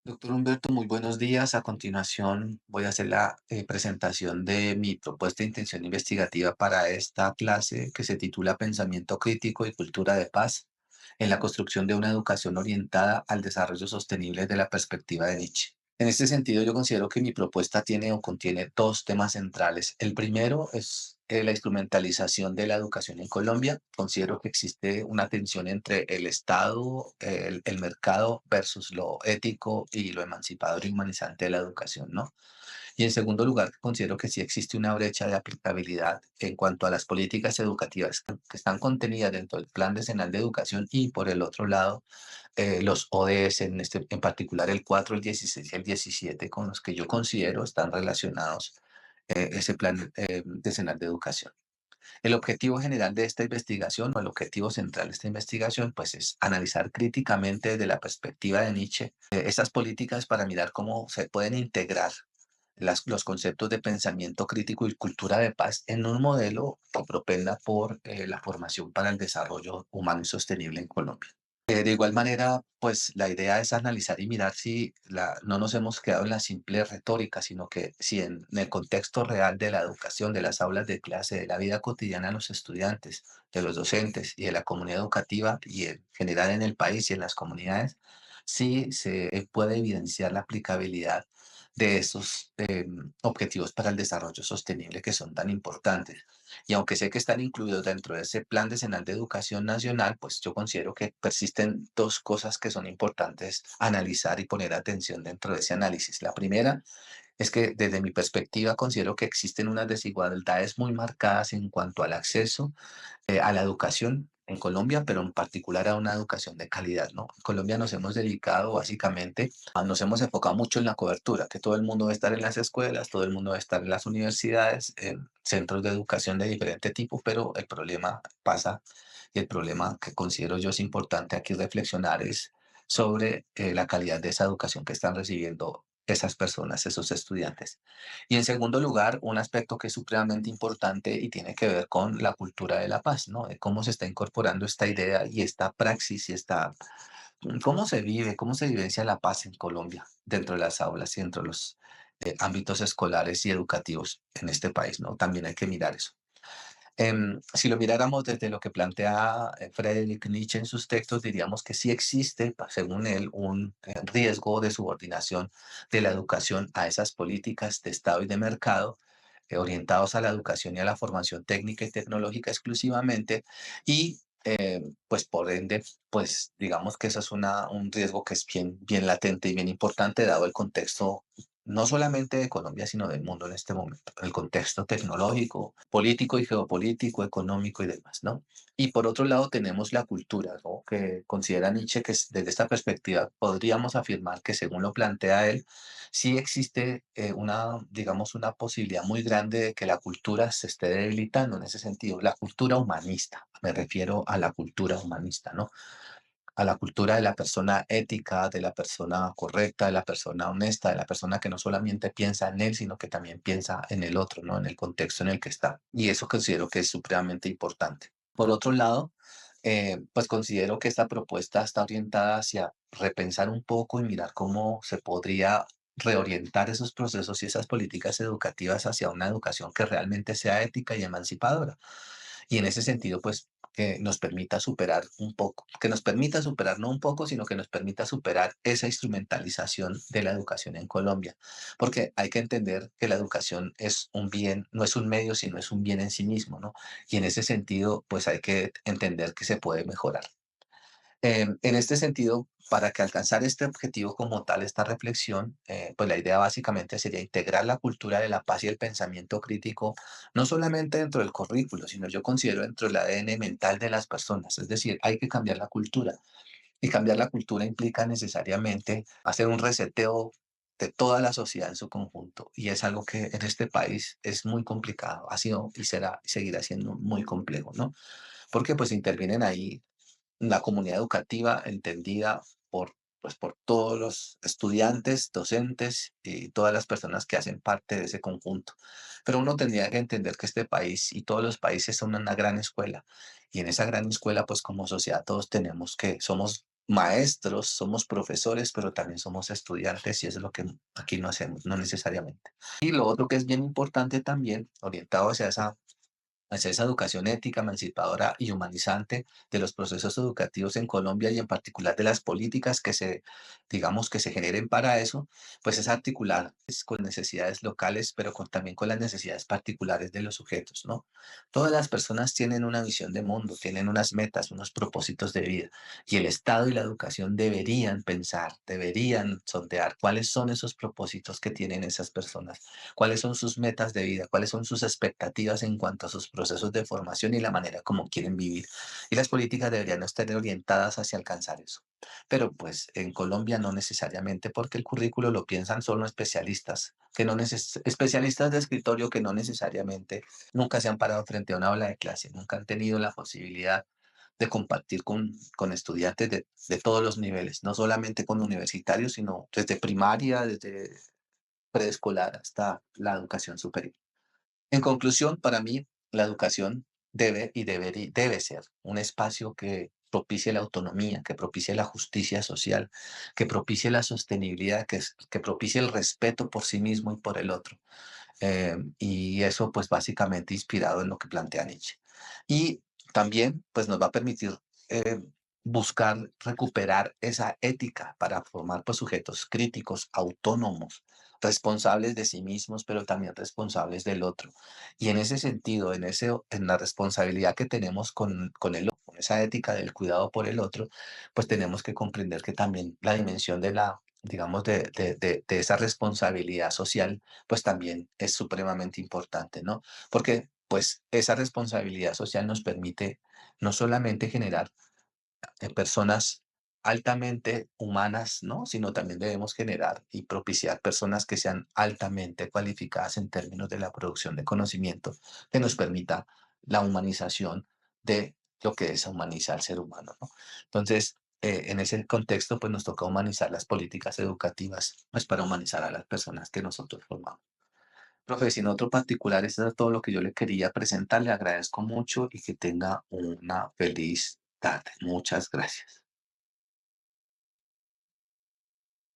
Doctor Humberto, muy buenos días. A continuación voy a hacer la presentación de mi propuesta de intención investigativa para esta clase que se titula Pensamiento crítico y cultura de paz en la construcción de una educación orientada al desarrollo sostenible desde la perspectiva de Nietzsche. En este sentido, yo considero que mi propuesta tiene o contiene dos temas centrales. El primero es la instrumentalización de la educación en Colombia. Considero que existe una tensión entre el Estado, el mercado versus lo ético y lo emancipador y humanizante de la educación, ¿no? Y en segundo lugar, considero que sí existe una brecha de aplicabilidad en cuanto a las políticas educativas que están contenidas dentro del Plan Decenal de Educación y por el otro lado, los ODS, en particular el 4, el 16 y el 17, con los que yo considero están relacionados ese Plan Decenal de Educación. El objetivo general de esta investigación, o el objetivo central de esta investigación, pues es analizar críticamente desde la perspectiva de Nietzsche estas políticas para mirar cómo se pueden integrar los conceptos de pensamiento crítico y cultura de paz en un modelo que propenda por la formación para el desarrollo humano y sostenible en Colombia. De igual manera, pues la idea es analizar y mirar si no nos hemos quedado en la simple retórica, sino que si en el contexto real de la educación, de las aulas de clase, de la vida cotidiana de los estudiantes, de los docentes y de la comunidad educativa y en general en el país y en las comunidades, sí se puede evidenciar la aplicabilidad de estos objetivos para el desarrollo sostenible que son tan importantes. Y aunque sé que están incluidos dentro de ese Plan Decenal de Educación Nacional, pues yo considero que persisten dos cosas que son importantes analizar y poner atención dentro de ese análisis. La primera es que desde mi perspectiva considero que existen unas desigualdades muy marcadas en cuanto al acceso a la educación en Colombia, pero en particular a una educación de calidad, ¿no? En Colombia nos hemos dedicado básicamente, nos hemos enfocado mucho en la cobertura, que todo el mundo va a estar en las escuelas, todo el mundo va a estar en las universidades, en centros de educación de diferente tipo, pero el problema pasa y el problema que considero yo es importante aquí reflexionar es sobre la calidad de esa educación que están recibiendo esas personas, esos estudiantes. Y en segundo lugar, un aspecto que es supremamente importante y tiene que ver con la cultura de la paz, ¿no? De cómo se está incorporando esta idea y esta praxis y cómo se vive, cómo se vivencia la paz en Colombia dentro de las aulas y dentro de los ámbitos escolares y educativos en este país, ¿no? También hay que mirar eso. Si lo miráramos desde lo que plantea Friedrich Nietzsche en sus textos, diríamos que sí existe, según él, un riesgo de subordinación de la educación a esas políticas de Estado y de mercado orientados a la educación y a la formación técnica y tecnológica exclusivamente y pues por ende, pues digamos que eso es un riesgo que es bien latente y bien importante dado el contexto no solamente de Colombia, sino del mundo en este momento, el contexto tecnológico, político y geopolítico, económico y demás, ¿no? Y por otro lado tenemos la cultura, ¿no? Que considera Nietzsche que desde esta perspectiva podríamos afirmar que según lo plantea él, sí existe digamos, una posibilidad muy grande de que la cultura se esté debilitando en ese sentido, la cultura humanista, me refiero a la cultura humanista, ¿no? A la cultura de la persona ética, de la persona correcta, de la persona honesta, de la persona que no solamente piensa en él, sino que también piensa en el otro, ¿no? En el contexto en el que está. Y eso considero que es supremamente importante. Por otro lado, pues considero que esta propuesta está orientada hacia repensar un poco y mirar cómo se podría reorientar esos procesos y esas políticas educativas hacia una educación que realmente sea ética y emancipadora. Y en ese sentido, pues, que nos permita superar un poco, que nos permita superar no un poco, sino que nos permita superar esa instrumentalización de la educación en Colombia. Porque hay que entender que la educación es un bien, no es un medio, sino es un bien en sí mismo, ¿no? Y en ese sentido, pues hay que entender que se puede mejorar. En este sentido, para que alcanzar este objetivo como tal, esta reflexión, pues la idea básicamente sería integrar la cultura de la paz y el pensamiento crítico, no solamente dentro del currículo, sino yo considero dentro del ADN mental de las personas. Es decir, hay que cambiar la cultura. Y cambiar la cultura implica necesariamente hacer un reseteo de toda la sociedad en su conjunto. Y es algo que en este país es muy complicado, ha sido y será y seguirá siendo muy complejo, ¿no? Porque pues intervienen ahí la comunidad educativa entendida por todos los estudiantes, docentes y todas las personas que hacen parte de ese conjunto. Pero uno tendría que entender que este país y todos los países son una gran escuela. Y en esa gran escuela, pues como sociedad todos somos maestros, somos profesores, pero también somos estudiantes y eso es lo que aquí no hacemos, no necesariamente. Y lo otro que es bien importante también, orientado hacia esa educación ética, emancipadora y humanizante de los procesos educativos en Colombia y en particular de las políticas que digamos, que se generen para eso, pues es articular con necesidades locales, pero también con las necesidades particulares de los sujetos, ¿no? Todas las personas tienen una visión de mundo, tienen unas metas, unos propósitos de vida, y el Estado y la educación deberían pensar, deberían sondear cuáles son esos propósitos que tienen esas personas, cuáles son sus metas de vida, cuáles son sus expectativas en cuanto a sus procesos de formación y la manera como quieren vivir. Y las políticas deberían estar orientadas hacia alcanzar eso. Pero pues en Colombia no necesariamente porque el currículo lo piensan solo especialistas, especialistas de escritorio que no necesariamente nunca se han parado frente a una aula de clase, nunca han tenido la posibilidad de compartir con estudiantes de todos los niveles, no solamente con universitarios, sino desde primaria, desde preescolar hasta la educación superior. En conclusión, para mí, la educación debe ser un espacio que propicie la autonomía, que propicie la justicia social, que propicie la sostenibilidad, que propicie el respeto por sí mismo y por el otro. Y eso, pues, básicamente inspirado en lo que plantea Nietzsche. Y también, pues, nos va a permitir eh, buscar recuperar esa ética para formar, pues, sujetos críticos, autónomos, responsables de sí mismos, pero también responsables del otro. Y en ese sentido, en la responsabilidad que tenemos con el otro, con esa ética del cuidado por el otro, pues tenemos que comprender que también la dimensión de la, digamos, de esa responsabilidad social pues también es supremamente importante, ¿no? Porque pues esa responsabilidad social nos permite no solamente generar personas altamente humanas, ¿no? Sino también debemos generar y propiciar personas que sean altamente cualificadas en términos de la producción de conocimiento que nos permita la humanización de lo que deshumaniza al ser humano, ¿no? Entonces, en ese contexto, pues nos toca humanizar las políticas educativas, pues para humanizar a las personas que nosotros formamos. Profe, sin otro particular, eso es todo lo que yo le quería presentar. Le agradezco mucho y que tenga una feliz tarde. Muchas gracias.